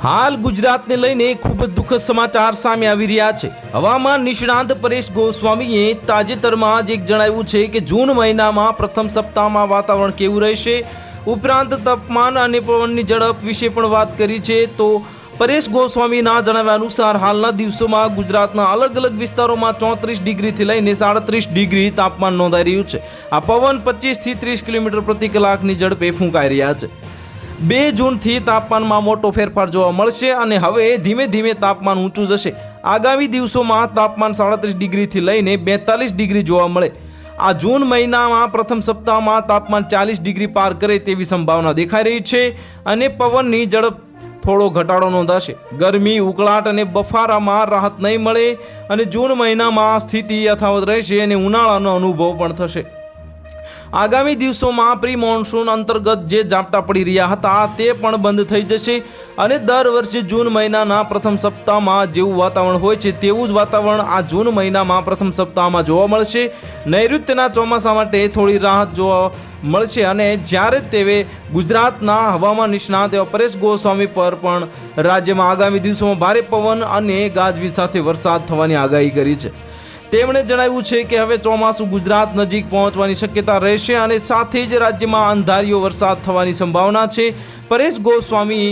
હાલ ગુજરાતને લઈને ખૂબ જ દુઃખદ સમાચાર સામે આવી રહ્યા છે। હવામાન નિષ્ણાંત પરેશ ગોસ્વામીએ તાજેતરમાં જ જણાવ્યું છે કે જૂન મહિનામાં પ્રથમ સપ્તાહમાં વાતાવરણ કેવું રહેશે, ઉપરાંત તાપમાન અને પવનની ઝડપ વિશે પણ વાત કરી છે। તો પરેશ ગોસ્વામીના જણાવ્યા અનુસાર હાલના દિવસોમાં ગુજરાતના અલગ અલગ વિસ્તારોમાં 34 ડિગ્રીથી લઈને 37 ડિગ્રી તાપમાન નોંધાઈ રહ્યું છે। આ પવન 25 થી 30 કિલોમીટર પ્રતિ કલાકની ઝડપે ફૂંકાઈ રહ્યા છે। 2 જૂનથી તાપમાનમાં મોટો ફેરફાર જોવા મળશે અને હવે ધીમે ધીમે તાપમાન ઊંચું જશે। આગામી દિવસોમાં તાપમાન 37 ડિગ્રીથી લઈને 42 ડિગ્રી જોવા મળે। આ જૂન મહિનામાં પ્રથમ સપ્તાહમાં તાપમાન 40 ડિગ્રી પાર કરે તેવી સંભાવના દેખાઈ રહી છે અને પવનની ઝડપ થોડો ઘટાડો નોંધાશે। ગરમી, ઉકળાટ અને બફારામાં રાહત નહીં મળે અને જૂન મહિનામાં સ્થિતિ યથાવત રહેશે અને ઉનાળાનો અનુભવ પણ થશે। આગામી દિવસોમાં પ્રી મોન્સૂન અંતર્ગત જે ઝાપટા પડી રહ્યા હતા તે પણ બંધ થઈ જશે અને દર વર્ષે જૂન મહિનાના પ્રથમ સપ્તાહમાં જેવું વાતાવરણ હોય છે તેવું જ વાતાવરણ આ જૂન મહિનામાં પ્રથમ સપ્તાહમાં જોવા મળશે। નૈઋત્યના ચોમાસા માટે થોડી રાહત જોવા મળશે અને જ્યારે તેવે ગુજરાતના હવામાન નિષ્ણાત એવા પરેશ ગોસ્વામી પર પણ રાજ્યમાં આગામી દિવસોમાં ભારે પવન અને ગાજવીજ સાથે વરસાદ થવાની આગાહી કરી છે। તેમણે જણાવ્યું છે કે હવે ચોમાસું ગુજરાત નજીક પહોંચવાની શક્યતા રહેશે અને સાથે જ રાજ્યમાં અંધારિયો વરસાદ થવાની સંભાવના છે। પરેશ ગોસ્વામી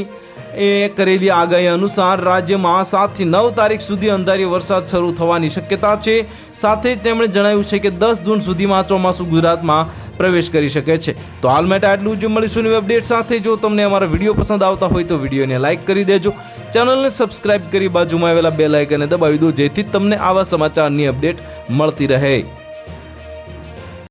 એ કરેલી આગાહી અનુસાર રાજ્યમાં 7 થી 9 તારીખ સુધી અંધારિયો વરસાદ શરૂ થવાની શક્યતા છે। સાથે જ તેમણે જણાવ્યું છે કે 10 જૂન સુધીમાં ચોમાસું ગુજરાતમાં પ્રવેશ કરી શકે છે। તો હાલ માટે આટલું જ, મળીશું નવી અપડેટ સાથે। જો તમને અમારા વિડીયો પસંદ આવતા હોય તો વિડીયોને લાઇક કરી દેજો, ચેનલને સબસ્ક્રાઇબ કરી બાજુમાં આવેલા બેલ આઇકનને દબાવી દો જેથી તમને આવા સમાચારની અપડેટ મળતી રહે।